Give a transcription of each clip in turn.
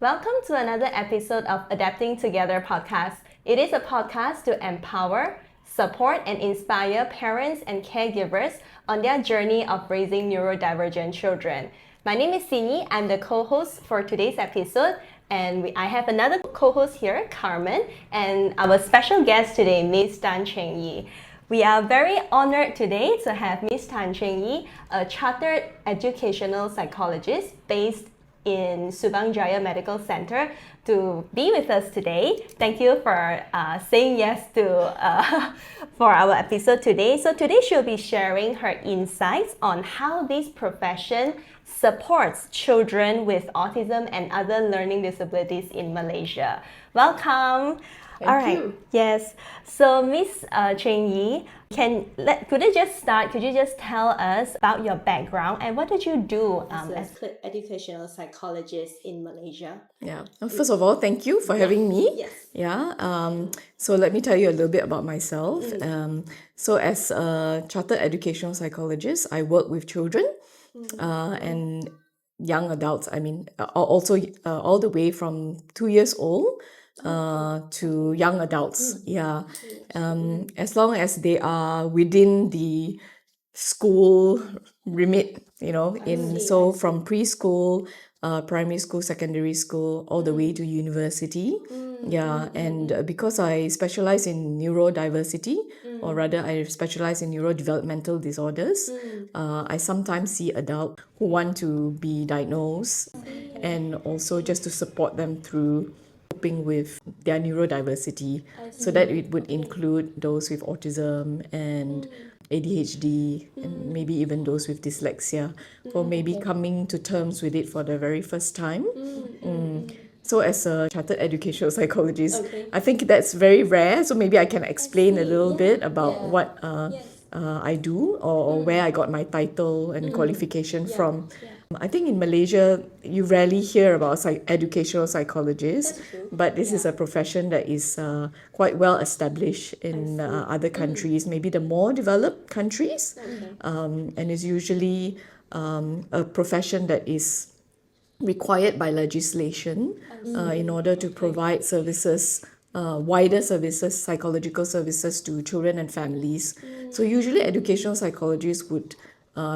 Welcome to another episode of Adapting Together podcast. It is a podcast to empower, support, and inspire parents and caregivers on their journey of raising neurodivergent children. My name is Cheng Yi. I'm the co-host for today's episode, and I have another co-host here, Carmen, and our special guest today, Ms. Tan Cheng Yi. We are very honored today to have Ms. Tan Cheng Yi, a Chartered Educational Psychologist based in Subang Jaya Medical Center, to be with us today. Thank you for saying yes to for our episode today. So today she'll be sharing her insights on how this profession supports children with autism and other learning disabilities in Malaysia. Welcome. Thank you. Yes. So Miss Cheng Yi, could you just tell us about your background and what did you do as an educational psychologist in Malaysia? Yeah. First of all, thank you for having me. Yes. Yeah. So let me tell you a little bit about myself. So as a Chartered Educational Psychologist, I work with children and young adults. I mean, also all the way from 2 years old to young adults. Yeah. As long as they are within the school remit, from preschool, primary school, secondary school, all the way to university. Yeah, and because I specialize in neurodiversity, or rather I specialize in neurodevelopmental disorders, I sometimes see adults who want to be diagnosed and also just to support them through coping with their neurodiversity. So that it would include those with autism and ADHD and maybe even those with dyslexia, or maybe coming to terms with it for the very first time. So as a Chartered Educational Psychologist, I think that's very rare. So maybe I can explain a little bit about what I do or where I got my title and qualification from. I think in Malaysia, you rarely hear about educational psychologists, but this is a profession that is quite well established in other countries, maybe the more developed countries, and is usually a profession that is required by legislation in order to provide services, wider services, psychological services to children and families. So usually educational psychologists would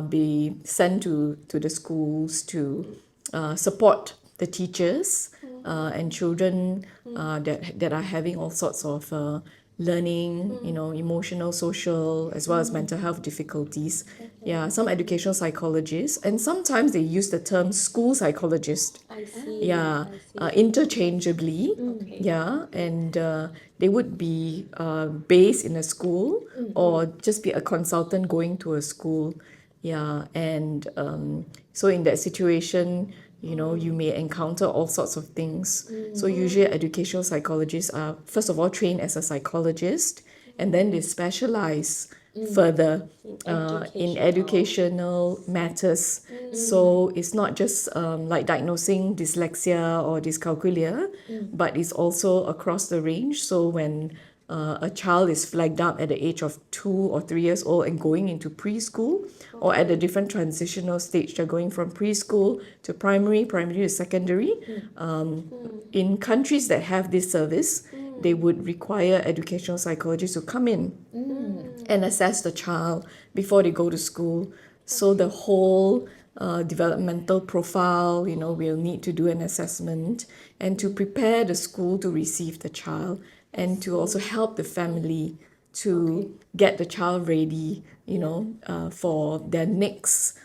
be sent to the schools to support the teachers and children that are having all sorts of learning, emotional, social, as well as mental health difficulties. Yeah, some educational psychologists, and sometimes they use the term school psychologist. I see. Yeah, interchangeably. Yeah, and they would be based in a school or just be a consultant going to a school. Yeah, and so in that situation, you may encounter all sorts of things. So usually educational psychologists are, first of all, trained as a psychologist, and then they specialize further in educational matters. So it's not just like diagnosing dyslexia or dyscalculia, but it's also across the range. So when a child is flagged up at the age of 2 or 3 years old and going into preschool, or at a different transitional stage, they're going from preschool to primary to secondary. In countries that have this service, they would require educational psychologists to come in and assess the child before they go to school. So the whole developmental profile, we'll need to do an assessment and to prepare the school to receive the child, and to also help the family to get the child ready, for their next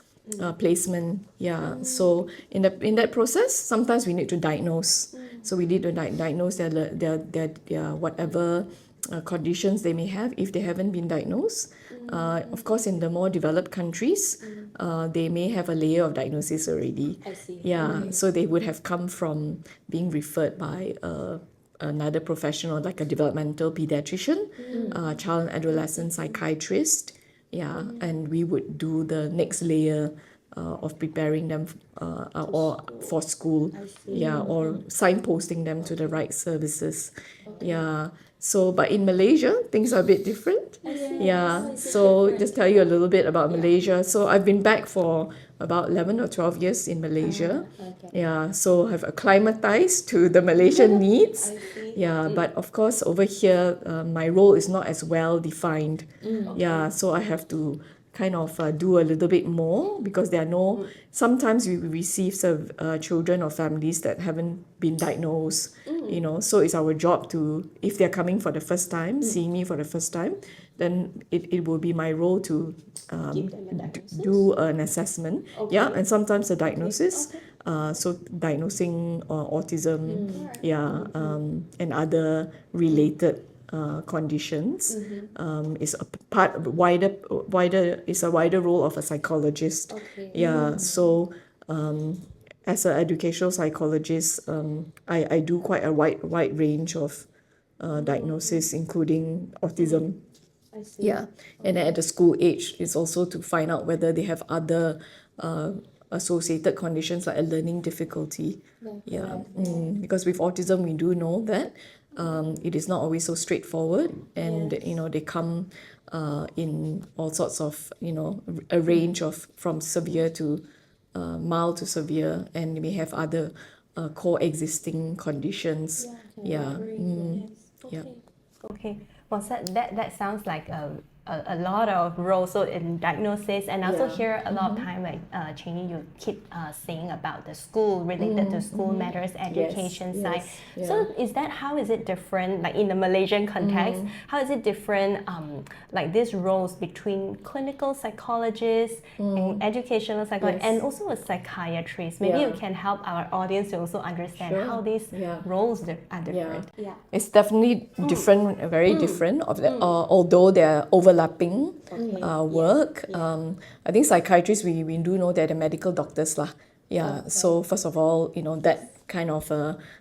placement. Yeah. So in that process, sometimes we need to diagnose. So we need to diagnose their whatever conditions they may have if they haven't been diagnosed. Of course, in the more developed countries, they may have a layer of diagnosis already. I see. Yeah. So they would have come from being referred by another professional, like a developmental pediatrician, child and adolescent psychiatrist. Yeah, and we would do the next layer of preparing them or for school. Yeah, or signposting them to the right services. Yeah. So, but in Malaysia, things are a bit different. Yeah. So just tell you a little bit about Malaysia. So I've been back for about 11 or 12 years in Malaysia. Yeah, so have acclimatized to the Malaysian needs. Yeah, but of course over here, my role is not as well defined. Yeah, so I have to kind of do a little bit more because there are no, sometimes we receive children or families that haven't been diagnosed, so it's our job to, if they're coming for the first time, seeing me for the first time, then it will be my role to do an assessment. Yeah, and sometimes a diagnosis. So diagnosing autism, and other related conditions is a part of is a wider role of a psychologist. Yeah, so as an educational psychologist, I do quite a wide range of diagnosis, including autism. Yeah, and then at the school age, it's also to find out whether they have other associated conditions like a learning difficulty. Because with autism, we do know that it is not always so straightforward, and they come in all sorts of a range of from severe to mild to severe, and they may have other coexisting conditions. Okay. Well, that sounds like a lot of roles so in diagnosis, and also here a lot of time like Cheng Yi, you keep saying about the school related to school matters, education side. So is that, how is it different like in the Malaysian context? How is it different like these roles between clinical psychologists and educational psychologists and also a psychiatrist? Maybe you can help our audience to also understand how these roles are different. It's definitely different, very different of the, although they're overlapping work. I think psychiatrists, we do know they're the medical doctors lah. So first of all, that kind of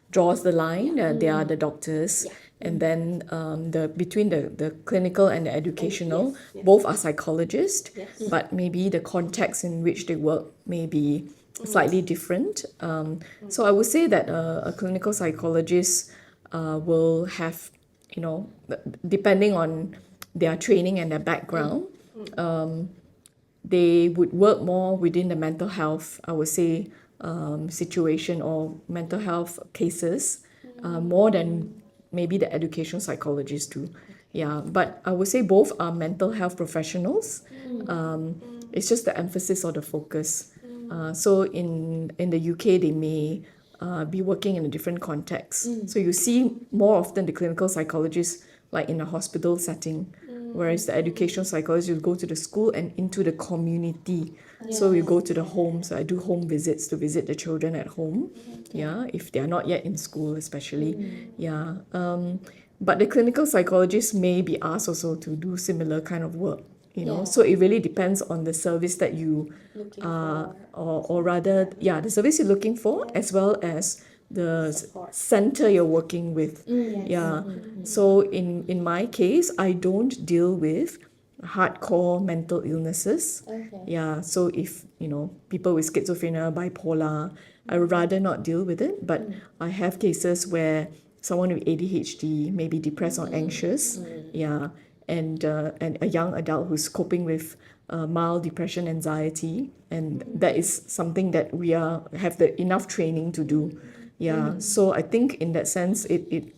draws the line. They are the doctors. And then between the clinical and the educational, both are psychologists, but maybe the context in which they work may be slightly different. So I would say that a clinical psychologist will have, depending on their training and their background, they would work more within the mental health, I would say, situation or mental health cases, more than maybe the educational psychologists do. But I would say both are mental health professionals. It's just the emphasis or the focus. So in the UK, they may be working in a different context. So you see more often the clinical psychologists like in a hospital setting, whereas the educational psychologist will go to the school and into the community. So we go to the homes. I do home visits to visit the children at home, if they are not yet in school especially. But the clinical psychologist may be asked also to do similar kind of work. So it really depends on the service that you or rather the service you're looking for, as well as the center you're working with. So in my case, I don't deal with hardcore mental illnesses. So if people with schizophrenia, bipolar, I would rather not deal with it. But I have cases where someone with ADHD may be depressed or anxious, and a young adult who's coping with mild depression, anxiety, and that is something that we have the enough training to do. So I think in that sense, it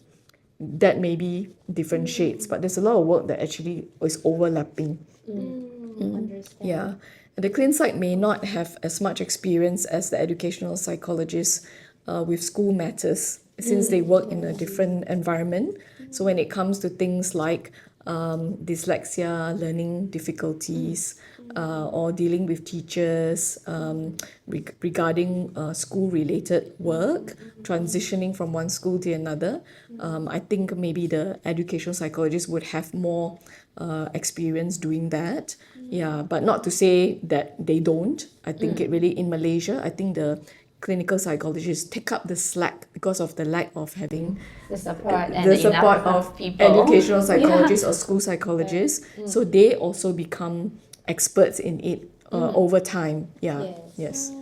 that may be different shades, but there's a lot of work that actually is overlapping. Understand. And the clin psych may not have as much experience as the educational psychologists with school matters, since they work in a different environment. So when it comes to things like dyslexia, learning difficulties, or dealing with teachers regarding school-related work, transitioning from one school to another, I think maybe the educational psychologist would have more experience doing that. But not to say that they don't. I think it really, in Malaysia, I think the clinical psychologists take up the slack because of the lack of having The support of people. educational psychologists or school psychologists. So they also become experts in it over time. Yes.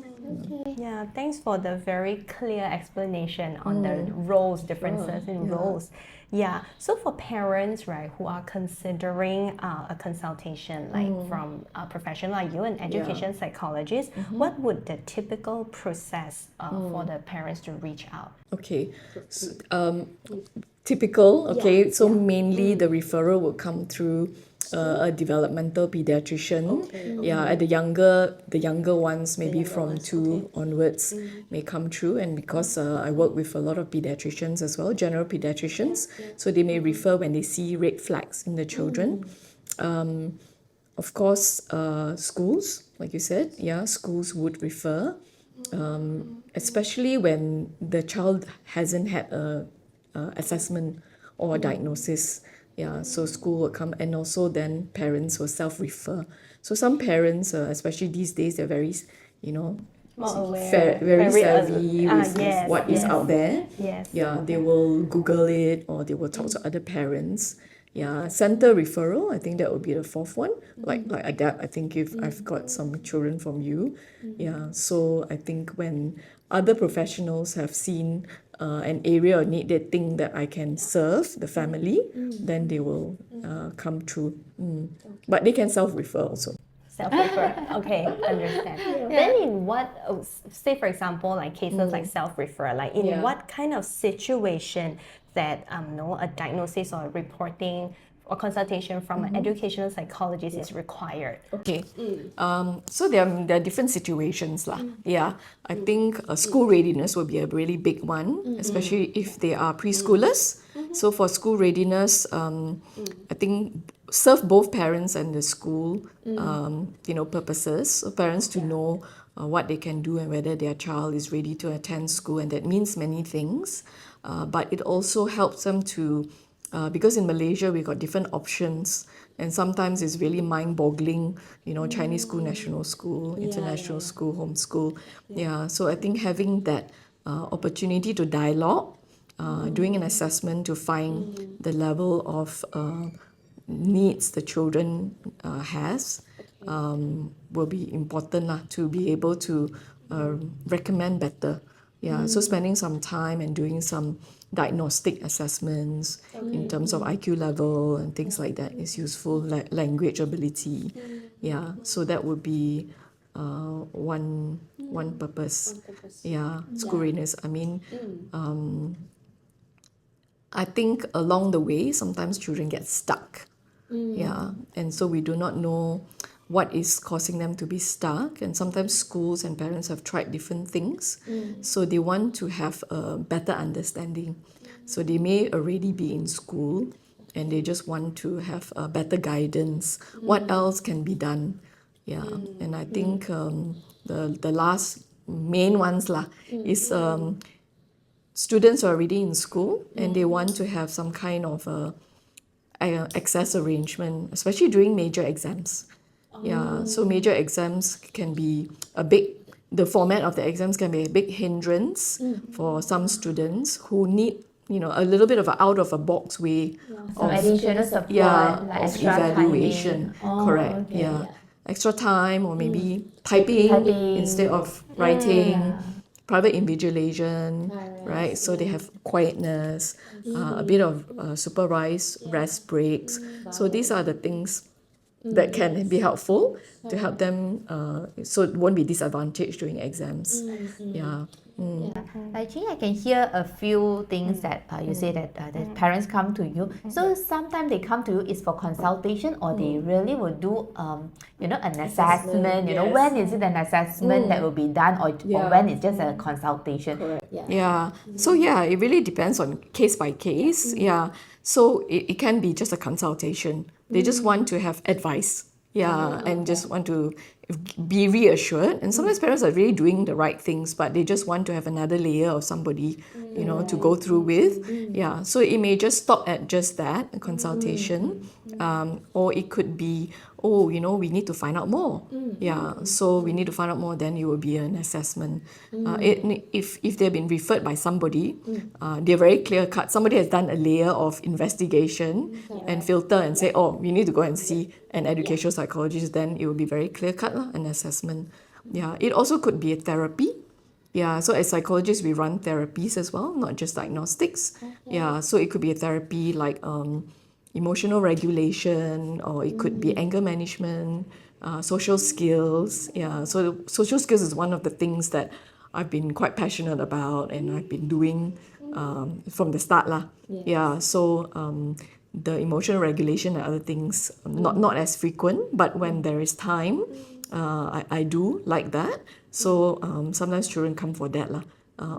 Yeah, thanks for the very clear explanation on the roles, differences in roles. Yeah, so for parents, right, who are considering a consultation, like from a professional like you, an education psychologist, what would the typical process for the parents to reach out? Okay. Typical, okay, so mainly the referral will come through a developmental pediatrician. Yeah, at the younger ones, maybe from 2 onwards, may come through. And because I work with a lot of pediatricians as well, general pediatricians, so they may refer when they see red flags in the children. Of course, schools, like you said, yeah, schools would refer, especially when the child hasn't had a assessment or a diagnosis. Yeah, so school will come, and also then parents will self-refer. So some parents, especially these days, they're very, you know, More aware, very savvy with yes, what is out there. Yes. Yeah, they will Google it, or they will talk to other parents. Yeah, center referral, I think that would be the fourth one. Like that, I think if I've got some children from you, yeah. So I think when other professionals have seen an area or need, they think that I can serve the family, then they will come through. But they can self-refer also. Self-refer. Okay, understand. Then in what, say for example, like cases like self-refer, like in what kind of situation that a diagnosis or reporting or consultation from an educational psychologist is required? Okay. So there are different situations lah. Yeah. I think school readiness will be a really big one, especially if they are preschoolers. So for school readiness, I think serve both parents and the school, purposes. So parents to know what they can do and whether their child is ready to attend school, and that means many things. But it also helps them to, because in Malaysia we got different options, and sometimes it's really mind-boggling. Chinese school, national school, international school, homeschool. Yeah, so I think having that opportunity to dialogue, doing an assessment to find the level of needs the children has will be important to be able to recommend better. Yeah, so spending some time and doing some diagnostic assessments in terms of IQ level and things like that is useful, like language ability. Yeah, so that would be one purpose. Yeah, school readiness. I mean, I think along the way, sometimes children get stuck. Yeah, and so we do not know what is causing them to be stuck, and sometimes schools and parents have tried different things, so they want to have a better understanding. So they may already be in school and they just want to have a better guidance. What else can be done? Yeah, and I think the last main ones is students are already in school and they want to have some kind of access arrangement, especially during major exams. Yeah, so major exams can be the format of the exams can be a big hindrance for some students who need, a little bit of an out-of-a-box way Some additional support, like of extra evaluation. timing. Correct, Okay, yeah. Extra time, or maybe typing instead of writing. Private invigilation, right? So they have quietness, a bit of supervised rest breaks. So these are the things that can be helpful to help them, so it won't be disadvantaged during exams. Yeah. Actually, I can hear a few things that you say that the parents come to you. So sometimes they come to you is for consultation, or they really will do an assessment. When is it an assessment that will be done, or when it's just a consultation? Correct. Yeah. So it really depends on case by case. Yeah. So it can be just a consultation. They just want to have advice. Yeah, and just want to be reassured. And sometimes parents are really doing the right things, but they just want to have another layer of somebody, to go through with. Yeah, so it may just stop at just that, a consultation. Or it could be, we need to find out more. Yeah, so we need to find out more, then it will be an assessment. If they've been referred by somebody, they're very clear cut. Somebody has done a layer of investigation and filter and say, you need to go and see an educational psychologist, then it will be very clear cut, an assessment. Yeah, it also could be a therapy. Yeah, so as psychologists, we run therapies as well, not just diagnostics. Yeah, so it could be a therapy like emotional regulation, or it could be anger management, social skills. Yeah, so social skills is one of the things that I've been quite passionate about, and I've been doing from the start lah. Yeah, so the emotional regulation and other things not as frequent, but when there is time, I do like that. So sometimes children come for that lah.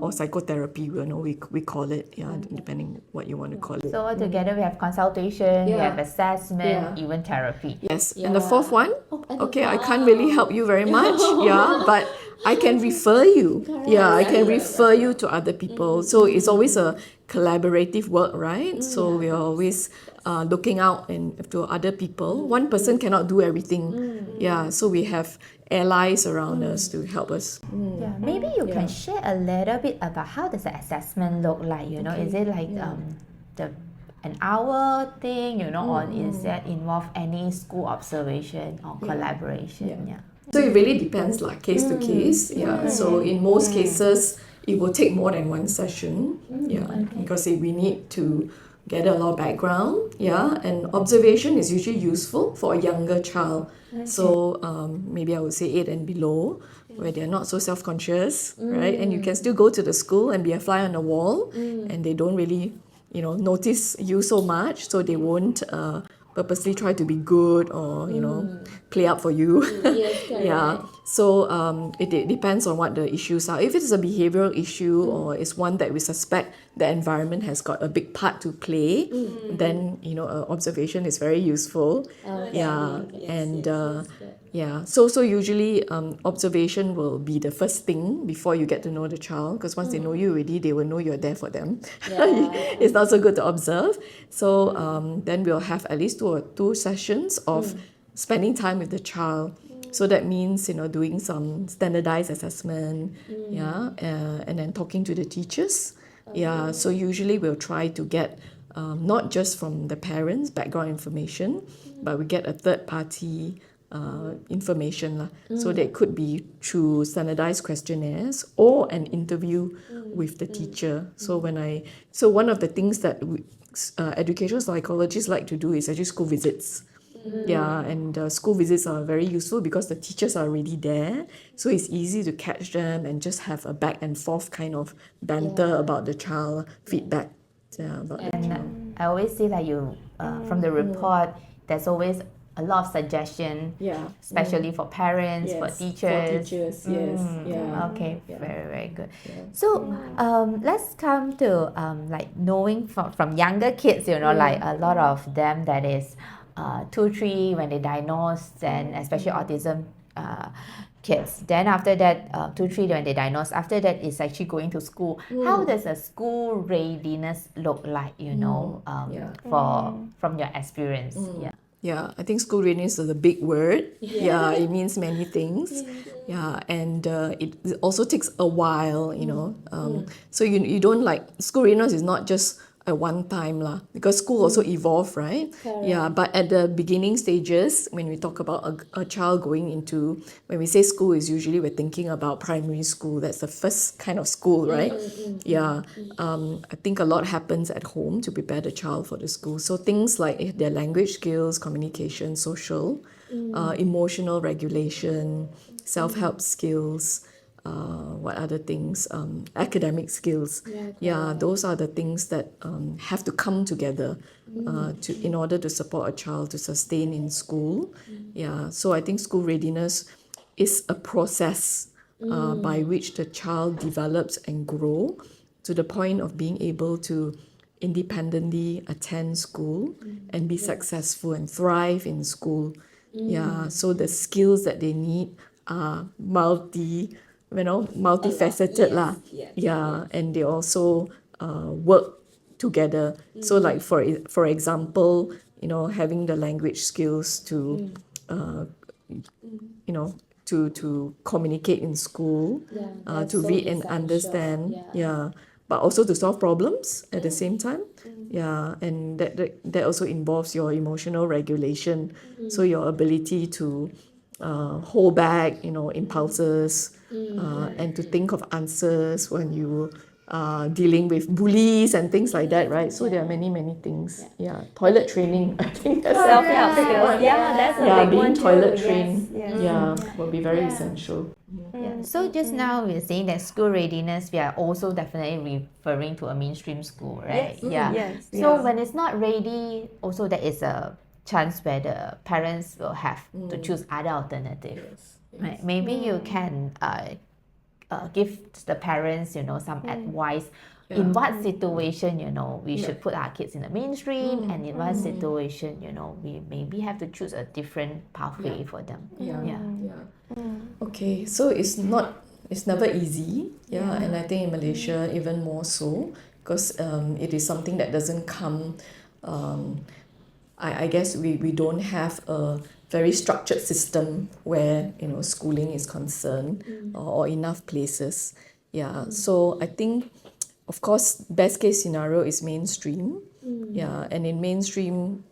Or psychotherapy, we call it, yeah, depending what you want to call it. So altogether, we have consultation, we have assessment, even therapy. Yes, and the fourth one, okay, I can't really help you very much, yeah, but I can refer you. Yeah, I can refer you to other people. So it's always a collaborative work, right? So we're always looking out to other people. One person cannot do everything. Yeah, so we have allies around us to help us. Yeah, maybe you can share a little bit about how does the assessment look like, is it like an hour thing, or is that involve any school observation or collaboration? Yeah. So it really depends, like case to case. Yeah. So in most cases, it will take more than one session. Yeah. Because we need to gather a lot of background. Yeah. And observation is usually useful for a younger child. So maybe I would say 8 and below, where they're not so self-conscious, right? And you can still go to the school and be a fly on the wall, and they don't really, notice you so much, so they won't purposely try to be good or play up for you. Yeah. So it depends on what the issues are. If it's a behavioral issue or it's one that we suspect the environment has got a big part to play, then observation is very useful. Yeah. And yeah. So usually observation will be the first thing before you get to know the child, because once they know you already, they will know you're there for them. It's not so good to observe. So then we'll have at least two sessions of spending time with the child. So that means doing some standardized assessment, and then talking to the teachers. Yeah. So usually we'll try to get not just from the parents' background information, but we get a third party information. So that could be through standardized questionnaires or an interview with the teacher. So one of the things that educational psychologists like to do is actually school visits. Yeah, and school visits are very useful because the teachers are already there, so it's easy to catch them and just have a back and forth kind of banter about the child, feedback about the child. I always see that you from the report, there's always a lot of suggestion, especially for parents, for teachers. Yes. Okay, very, very good. So let's come to like knowing from younger kids, like a lot of them that is 2-3 when they diagnosed, and especially autism kids. Then after that, 2-3 when they diagnosed, after that is actually going to school. How does a school readiness look like, from your experience? Yeah, I think school readiness is a big word. Yeah, it means many things. Yeah, and it also takes a while, So you don't school readiness is not just a one time lah, because school also evolve, right? Yeah, but at the beginning stages, when we talk about a child going into, when we say school, is usually we're thinking about primary school. That's the first kind of school, right? Yeah. I think a lot happens at home to prepare the child for the school. So things like their language skills, communication, social, emotional regulation, self-help skills, what other things, academic skills. Those are the things that have to come together in order to support a child to sustain in school. So I think school readiness is a process by which the child develops and grow to the point of being able to independently attend school and be successful and thrive in school. So the skills that they need are multifaceted lah. And they also work together. So like for example, having the language skills to to communicate in school, to read and understand, but also to solve problems at the same time. And that also involves your emotional regulation, so your ability to hold back, impulses, and to think of answers when you are dealing with bullies and things like that, right? So there are many, many things. Yeah, toilet training, I think that's Self-help skills. Yeah, that's a big being one too. toilet Yes, trained, yes. will be very essential. Yeah. So just now we're saying that school readiness, we are also definitely referring to a mainstream school, right? Yes. Yeah. Yes. So Yes. when it's not ready, also there is a chance where the parents will have to choose other alternatives. Right? Maybe you can give the parents, some advice. In what situation, we should put our kids in the mainstream, and in what situation, we maybe have to choose a different pathway for them. Okay, so it's never easy, and I think in Malaysia even more so, because it is something that doesn't come. I guess we don't have a very structured system where schooling is concerned, or enough places. So I think, of course, best case scenario is mainstream. And in mainstream,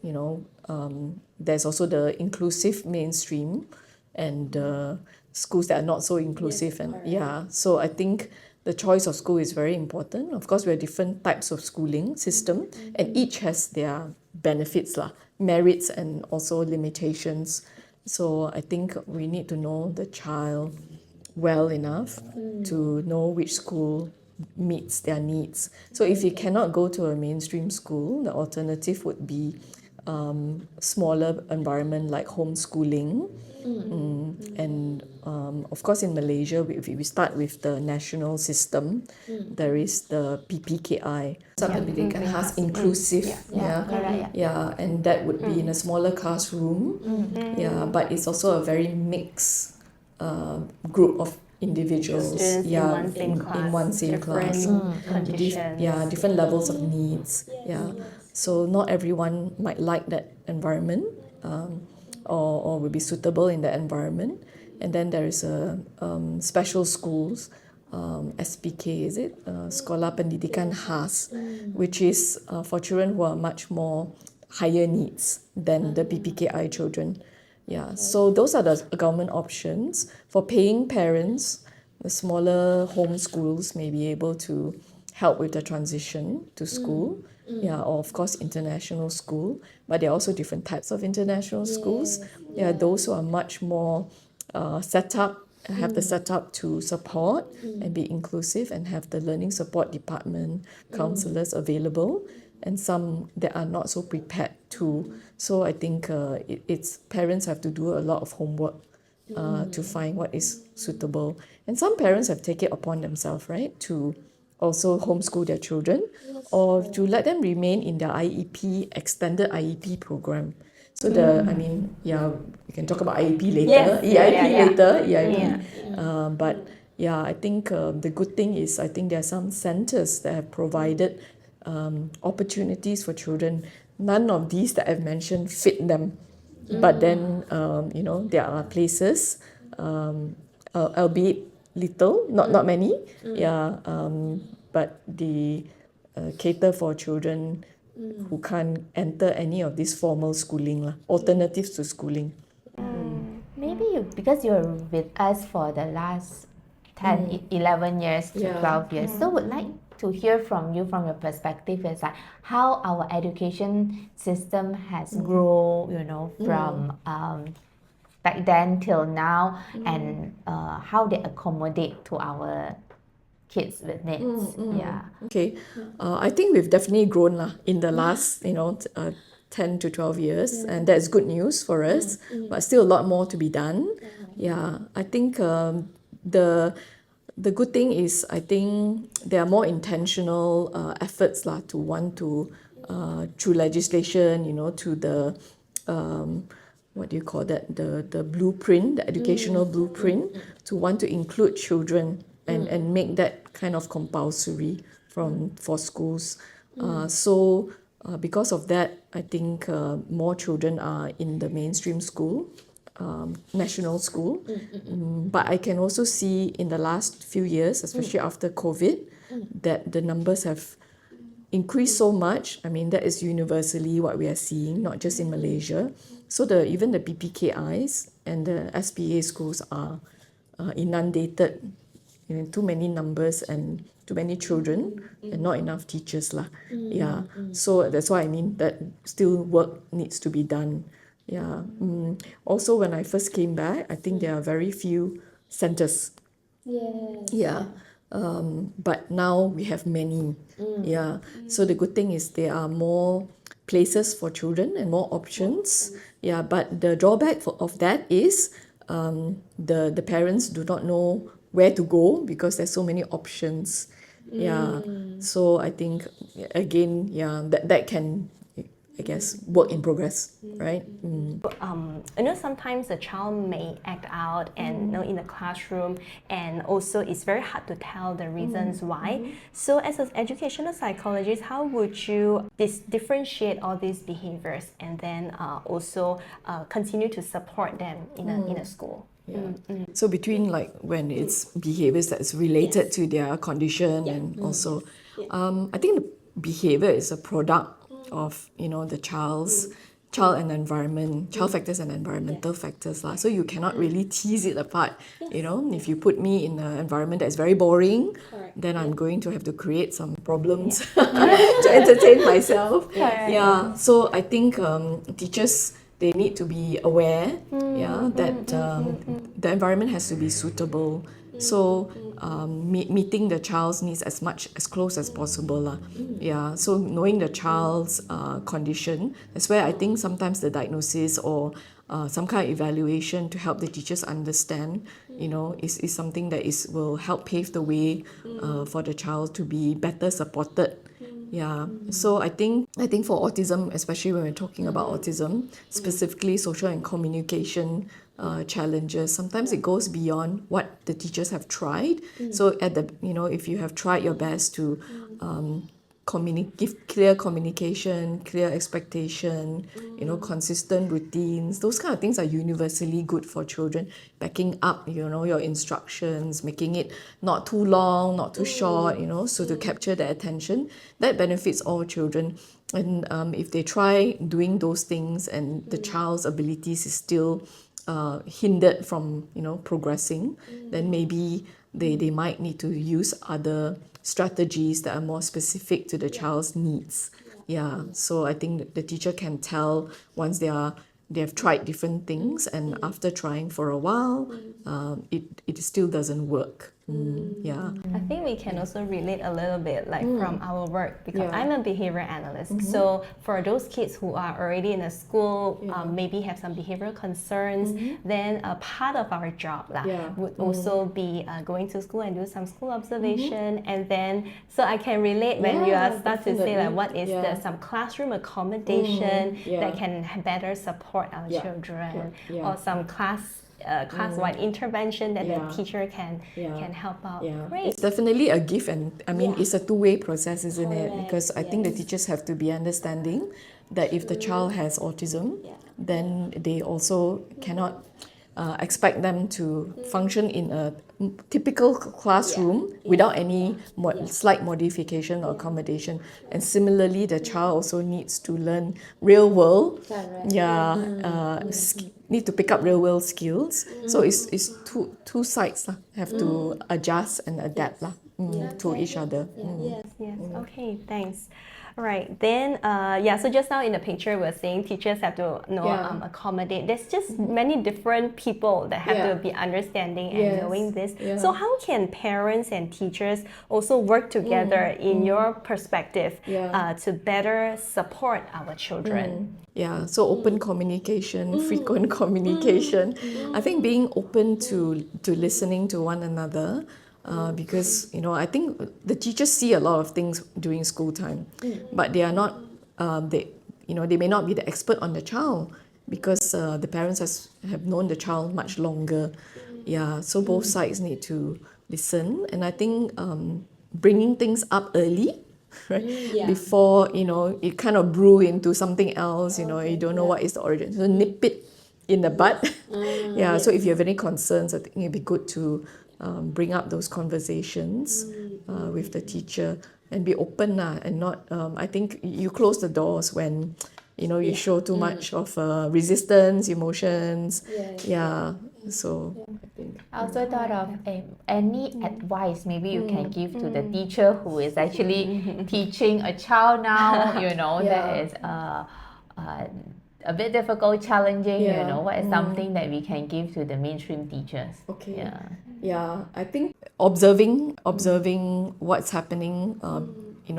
there's also the inclusive mainstream, and schools that are not so inclusive. So I think the choice of school is very important. Of course, we have different types of schooling system, and each has their benefits, merits, and also limitations. So I think we need to know the child well enough to know which school meets their needs. So if you cannot go to a mainstream school, the alternative would be smaller environment like homeschooling. And of course, in Malaysia, if we start with the national system, there is the PPKI, Pendidikan Khas Inclusive, and that would be in a smaller classroom, but it's also a very mixed group of individuals, Students in one same class, conditions. different levels of needs, so not everyone might like that environment, or will be suitable in that environment. And then there is a special schools, SPK, is it? Sekolah Pendidikan Khas, which is for children who are much more higher needs than the PPKI children. So those are the government options. For paying parents, the smaller home schools may be able to help with the transition to school. Or of course international school, but there are also different types of international schools. Those who are much more set up, have the setup to support and be inclusive, and have the learning support department, counselors available, and some that are not so prepared to. So I think it's parents have to do a lot of homework to find what is suitable. And some parents have taken it upon themselves, right, to also homeschool their children, or to let them remain in their IEP, extended IEP program. So we can talk about IEP later, EIP. But I think the good thing is, I think there are some centers that have provided opportunities for children. None of these that I've mentioned fit them, but then there are places, albeit little, not many, but they cater for children who can't enter any of this formal schooling, alternatives to schooling. Maybe because you're with us for the last 10, 11 years to 12 years, so would like to hear from you, from your perspective, is like how our education system has grown, from back then till now, and how they accommodate to our kids with needs. Okay, I think we've definitely grown in the last 10 to 12 years, and that's good news for us, but still a lot more to be done. I think the good thing is, I think there are more intentional efforts to want to through legislation, to the what do you call that, the blueprint, the educational blueprint, to want to include children and make that kind of compulsory for schools. So because of that, I think more children are in the mainstream school, national school. But I can also see in the last few years, especially after COVID, that the numbers have increased so much. I mean, that is universally what we are seeing, not just in Malaysia. So even the PPKIs and the SPA schools are inundated, too many numbers and too many children and not enough teachers lah. Yeah, so that's why I mean that still work needs to be done. Yeah. Also, when I first came back, I think there are very few centers. Yeah. But now we have many. Yeah. So the good thing is there are more places for children and more options. Yeah. But the drawback of that is the parents do not know where to go because there's so many options. Yeah. So I think again, yeah, that can, I guess, work in progress, right? Sometimes the child may act out and in the classroom, and also it's very hard to tell the reasons why. So as an educational psychologist, how would you differentiate all these behaviors and then also continue to support them in a school? Yeah. So between like when it's behaviors that's related to their condition and also, I think the behavior is a product of the child and environment, child factors and environmental factors lah. So you cannot really tease it apart. If you put me in an environment that's very boring, then I'm going to have to create some problems to entertain myself. Yeah. So I think teachers, they need to be aware, that the environment has to be suitable. So meeting the child's needs as close as possible lah. Yeah. So knowing the child's condition, that's where I think sometimes the diagnosis or some kind of evaluation to help the teachers understand, is something that will help pave the way for the child to be better supported. Yeah, so I think for autism, especially when we're talking about autism, specifically social and communication challenges, sometimes it goes beyond what the teachers have tried. So if you have tried your best to give clear communication, clear expectation, consistent routines. Those kind of things are universally good for children. Backing up, your instructions, making it not too long, not too short, so to capture their attention. That benefits all children. And if they try doing those things and the child's abilities is still hindered from, progressing, then maybe they might need to use other strategies that are more specific to the child's needs. Yeah, so I think the teacher can tell once they have tried different things, and after trying for a while, it still doesn't work. Yeah. I think we can also relate a little bit from our work, because I'm a behavior analyst. So for those kids who are already in a school, maybe have some behavioral concerns, then a part of our job would also be going to school and do some school observation. And then, so I can relate when you start to say what is some classroom accommodation that can better support our children, or some class-wide intervention that the teacher can help out. Great. It's definitely a give, and I mean it's a two-way process, isn't it? Because I think the teachers have to be understanding that if the child has autism, then they also cannot expect them to function in a typical classroom without any slight modification or accommodation. And similarly, the child also needs to learn real world, need to pick up real world skills. So it's two sides have to adjust and adapt to each other. Yes. Okay, thanks. All right, then, so just now in the picture, we're saying teachers have to accommodate. There's just many different people that have to be understanding and knowing this. So how can parents and teachers also work together in your perspective to better support our children? Yeah, so open communication, frequent communication. I think being open to listening to one another. Because I think the teachers see a lot of things during school time, but they are not. They may not be the expert on the child because the parents have known the child much longer. Yeah, so both sides need to listen, and I think bringing things up early, right, before it kind of brew into something else. You don't know what is the origin, so nip it in the bud. So if you have any concerns, I think it'd be good to bring up those conversations with the teacher and be open and not, I think you close the doors when, you show too much of resistance, emotions. Yeah. So I think. I also thought of any advice maybe you can give to the teacher who is actually teaching a child now, that is a bit difficult, challenging, what is something that we can give to the mainstream teachers? Okay. Yeah, I think observing what's happening,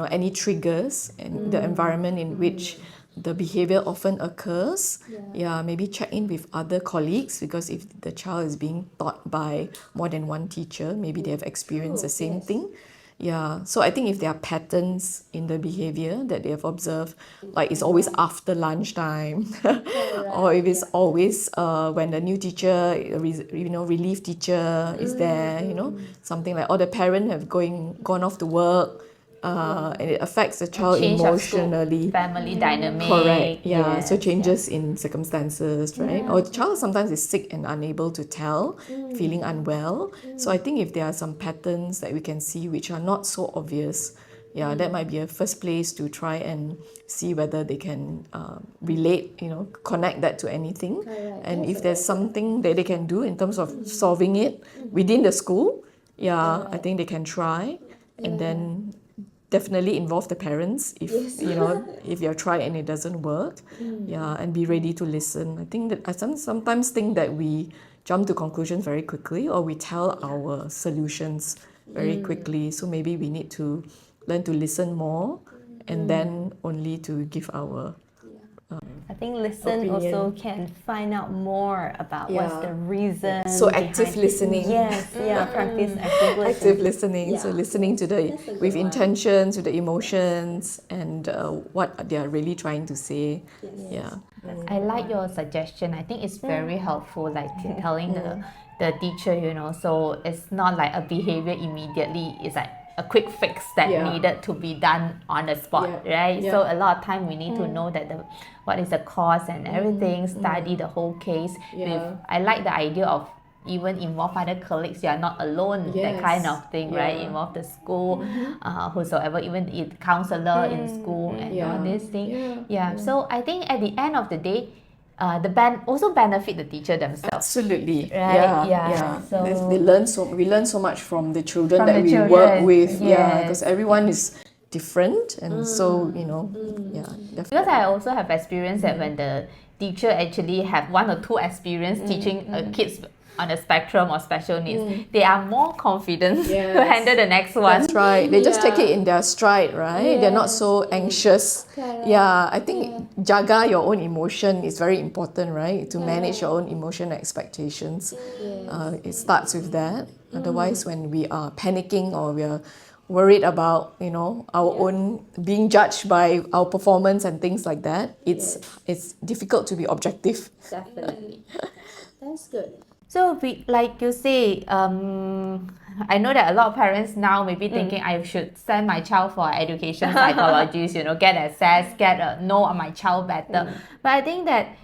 any triggers and the environment in which the behavior often occurs. Yeah, maybe check in with other colleagues, because if the child is being taught by more than one teacher, maybe they have experienced the same thing. Yeah, so I think if there are patterns in the behavior that they have observed, like it's always after lunchtime, or if it's always when the new teacher, relief teacher is there, something like, or the parent have gone off to work, and it affects the child Change of school, emotionally. family dynamic. Correct. Yeah. So yes, changes in circumstances, right? Or the child sometimes is sick and unable to tell, feeling unwell. So I think if there are some patterns that we can see which are not so obvious, that might be a first place to try and see whether they can relate, connect that to anything. And if there's something that they can do in terms of solving it within the school, I think they can try. And then definitely involve the parents if if you're trying and it doesn't work. And be ready to listen. I think that I sometimes think that we jump to conclusions very quickly, or we tell our solutions very quickly. So maybe we need to learn to listen more, and then only to give our I think listen opinion. also can find out more about what's the reason. So active behind- listening. Yes, practice active listening. Active listening. So listening to with intentions, with the emotions, and what they are really trying to say. Yeah. I like your suggestion. I think it's very helpful, like telling the teacher, so it's not like a behavior immediately, it's like a quick fix that needed to be done on the spot, right? So a lot of time we need to know that what is the cause and everything, study the whole case. I like the idea of even involve other colleagues, you are not alone, that kind of thing, right? Involve the school, whosoever, even the counselor in school and all this thing. So I think at the end of the day, also benefit the teacher themselves. Absolutely. Right? So we learn so much from the children that we work children. with. Yes. Because everyone is different, and so definitely. Because I also have experience that when the teacher actually have one or two experience teaching kids on the spectrum or special needs, they are more confident to handle the next one. That's right. They just take it in their stride, right? They're not so anxious. I think jaga your own emotion is very important, right? To manage your own emotion expectations. It starts with that. Otherwise, when we are panicking or we are worried about our own being judged by our performance and things like that, it's difficult to be objective. Definitely. That's good. So like you say, I know that a lot of parents now may be thinking I should send my child for education psychologist, get assessed, know my child better. But I think that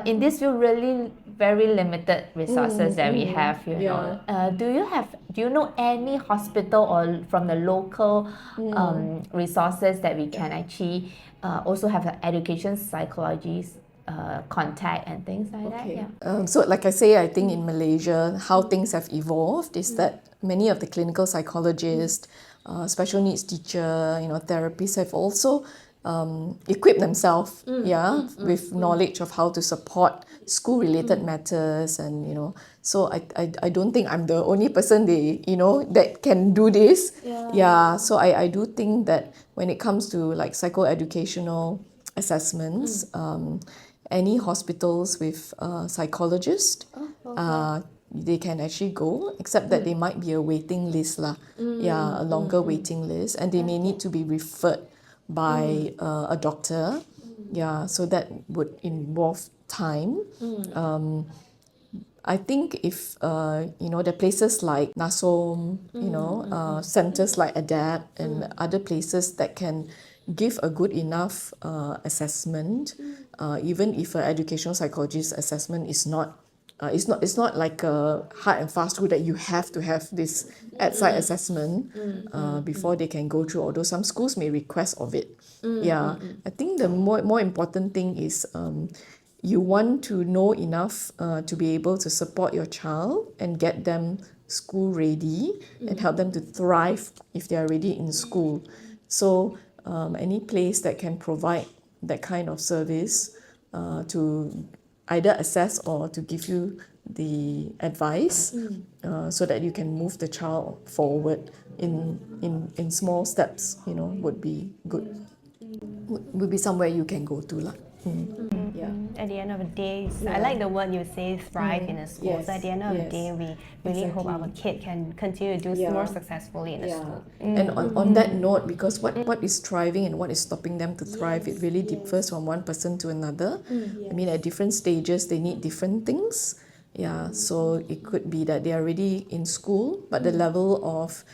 in this field, really very limited resources that we have. Do you know any hospital or from the local resources that we can actually also have an education psychologist contact and things like that? So like I say, I think in Malaysia, how things have evolved is that many of the clinical psychologists, special needs teacher, therapists have also equip themselves with knowledge of how to support school-related matters, and so I don't think I'm the only person that can do this. So I do think that when it comes to like psychoeducational assessments, any hospitals with psychologists, they can actually go, except that they might be a waiting list a longer waiting list, and they may need to be referred by a doctor. So that would involve time. I think if the places like NASOM, centers like ADAPT and other places that can give a good enough assessment, even if an educational psychologist assessment is not it's not like a hard and fast rule that you have to have this at-site assessment before they can go through, although some schools may request of it. Yeah, I think the more important thing is you want to know enough to be able to support your child and get them school ready and help them to thrive if they are already in school. So any place that can provide that kind of service to either assess or to give you the advice so that you can move the child forward in small steps, would be good. Would be somewhere you can go to. Yeah. At the end of the day, I like the word you say, thrive in a school. Yes, So at the end of the yes. day, we really hope our kid can continue to do Yeah. more successfully in a school. And on that note, because what is thriving and what is stopping them to thrive, it really differs from one person to another. I mean, at different stages, they need different things. Yeah, so it could be that they are already in school, but the level of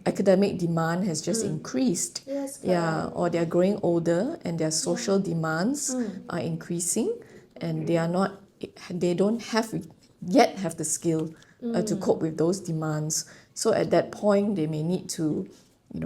academic demand has just increased. Yes, Yeah, or they're growing older and their social demands are increasing, and they don't yet have the skill to cope with those demands. So at that point, they may need to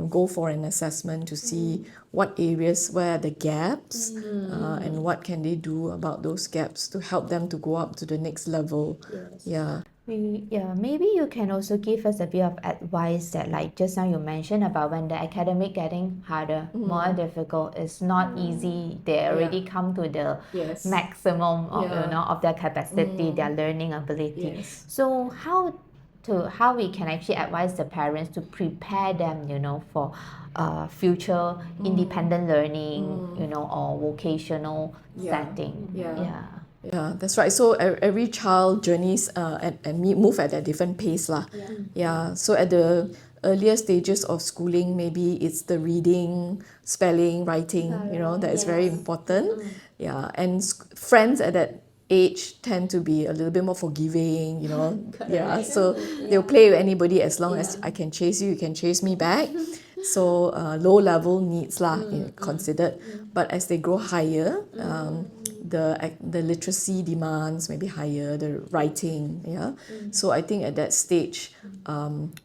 go for an assessment to see what areas, where are the gaps, and what can they do about those gaps to help them to go up to the next level. Yeah. Maybe you can also give us a bit of advice that, like just now you mentioned about when the academic getting harder, more difficult, it's not easy. They already come to the Yes. maximum of Yeah. of their capacity, their learning ability. Yes. So how we can actually advise the parents to prepare them, for future independent learning, or vocational setting. Yeah. Yeah, that's right. So every child journeys and move at a different pace lah. Yeah. So at the earlier stages of schooling, maybe it's the reading, spelling, writing. That is very important. Yeah, and friends at that age tend to be a little bit more forgiving. Yeah. So they'll play with anybody as long as I can chase you, you can chase me back. So low level needs lah considered, but as they grow higher, the literacy demands may be higher, the writing, so I think at that stage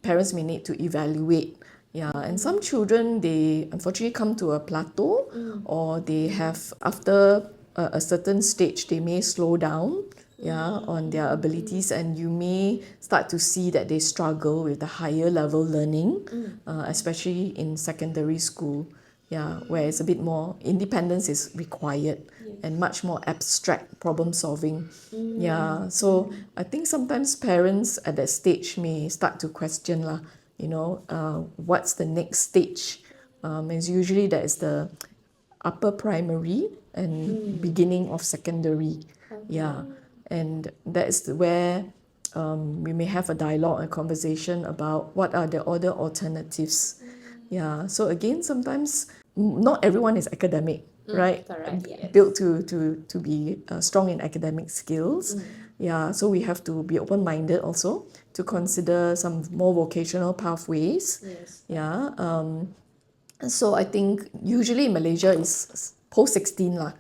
parents may need to evaluate, and some children, they unfortunately come to a plateau, or they have, after a certain stage, they may slow down on their abilities, and you may start to see that they struggle with the higher level learning, especially in secondary school, where it's a bit more independence is required and much more abstract problem solving. So I think sometimes parents at that stage may start to question what's the next stage. It's usually that is the upper primary and beginning of secondary. And that is where we may have a dialogue, a conversation about what are the other alternatives. So again, sometimes not everyone is academic, right? correct, yes. Built to be strong in academic skills. So we have to be open-minded also to consider some more vocational pathways. So I think usually in Malaysia is post 16 lah.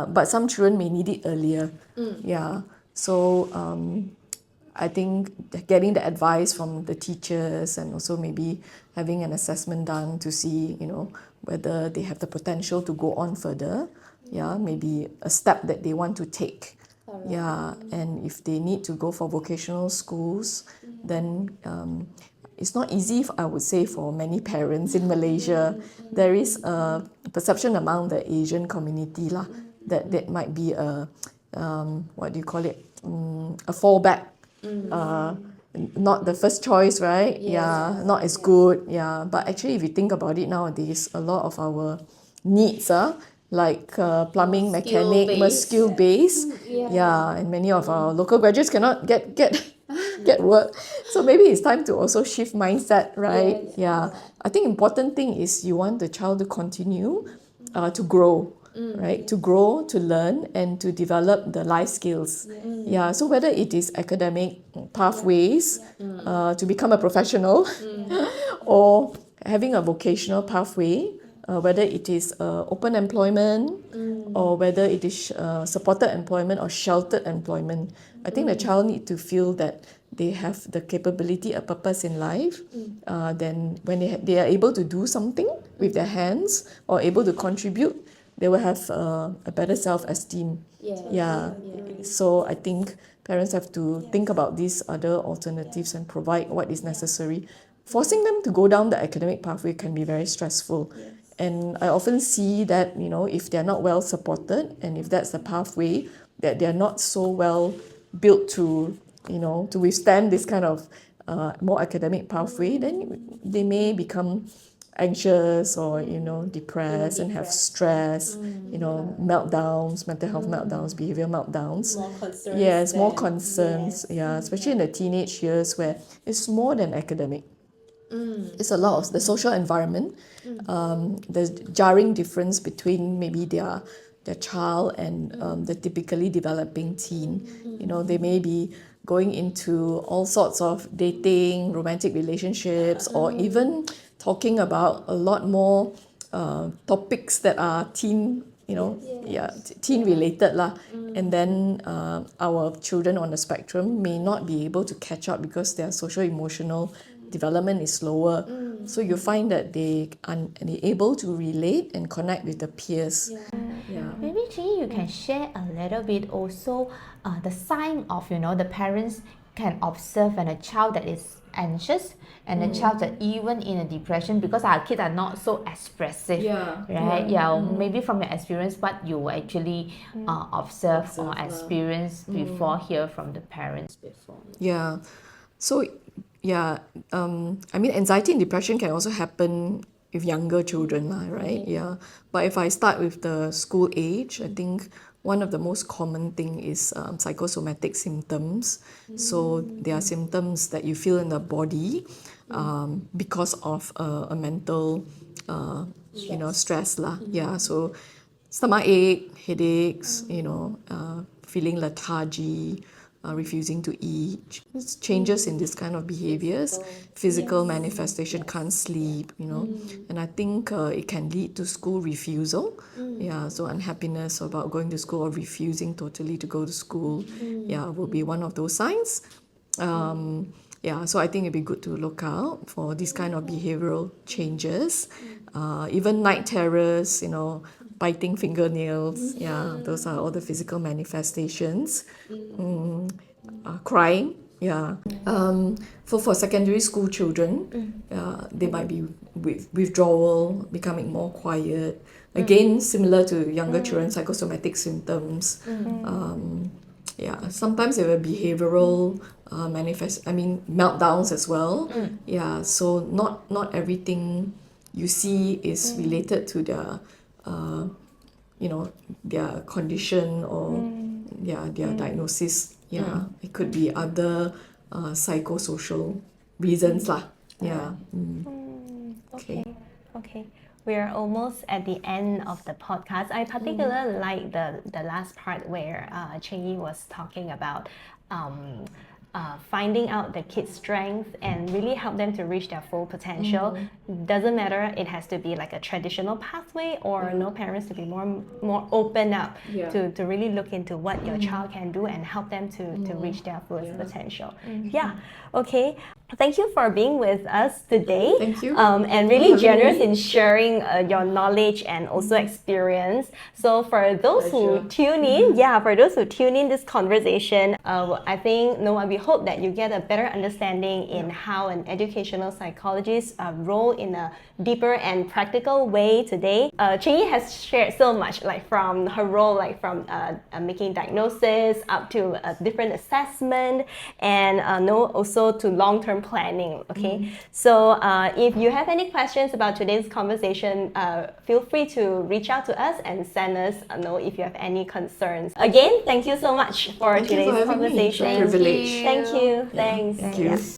But some children may need it earlier. So I think getting the advice from the teachers, and also maybe having an assessment done to see, whether they have the potential to go on further. Maybe a step that they want to take. And if they need to go for vocational schools, then it's not easy, I would say, for many parents in Malaysia. There is a perception among the Asian community lah, that might be a what do you call it? A fallback. Not the first choice, right? Not as good. But actually, if you think about it nowadays, a lot of our needs are like plumbing, mechanic, more skill-based. And many of our local graduates cannot get work. So maybe it's time to also shift mindset, right? I think important thing is you want the child to continue to grow. Right, to grow, to learn, and to develop the life skills. So whether it is academic pathways to become a professional, or having a vocational pathway whether it is open employment or whether it is supported employment or sheltered employment. I think the child need to feel that they have the capability, a purpose in life. Then when they are able to do something with their hands or able to contribute, they will have a better self-esteem. Yeah. So I think parents have to think about these other alternatives and provide what is necessary. Forcing them to go down the academic pathway can be very stressful. And I often see that, if they're not well supported and if that's the pathway, that they're not so well built to, to withstand this kind of more academic pathway, then they may become anxious or, depressed and have stress, meltdowns, mental health meltdowns, behavior meltdowns. More concerns. Yes, more concerns. Yeah, especially in the teenage years where it's more than academic. It's a lot of the social environment, the jarring difference between maybe their child and the typically developing teen. They may be going into all sorts of dating, romantic relationships, or even talking about a lot more topics that are teen related lah. And then our children on the spectrum may not be able to catch up because their social emotional development is slower. So you find that they are able to relate and connect with the peers. Maybe Cheng Yi, you can share a little bit also the sign of, the parents can observe when a child that is anxious and a child that even in a depression, because our kids are not so expressive, right? Maybe from your experience, what you actually observe or experience before hear from the parents before. So anxiety and depression can also happen with younger children, right? But if I start with the school age, I think one of the most common thing is psychosomatic symptoms. So there are symptoms that you feel in the body because of a mental stress lah. So stomach ache, headaches, feeling lethargy, refusing to eat, changes in this kind of behaviors, physical manifestation, can't sleep, and I think it can lead to school refusal. So unhappiness about going to school or refusing totally to go to school, will be one of those signs. So I think it'd be good to look out for this kind of behavioral changes. Even night terrors, biting fingernails, those are all the physical manifestations. Crying, for secondary school children, they might be withdrawal, becoming more quiet. Again, similar to younger children, psychosomatic symptoms. Sometimes there are behavioral meltdowns as well. So not everything you see is related to their their condition or their diagnosis. It could be other psychosocial reasons lah. Okay. We're almost at the end of the podcast. I particularly like the last part where Cheng Yi was talking about finding out the kids' strength and really help them to reach their full potential. Doesn't matter, it has to be like a traditional pathway or parents to be more open up to really look into what your child can do and help them to reach their fullest potential. Okay. Thank you for being with us today. Thank you. And really generous in sharing your knowledge and also experience. So for those who tune in, this conversation, I think, we hope that you get a better understanding in how an educational psychologist role in a deeper and practical way today. Cheng Yi has shared so much, like from her role, like from making diagnosis up to a different assessment, and also to long-term planning. Okay, so if you have any questions about today's conversation, feel free to reach out to us and send us a note if you have any concerns. Again, thank you so much for today's conversation. Privilege. Thank you. Thanks. Thank you.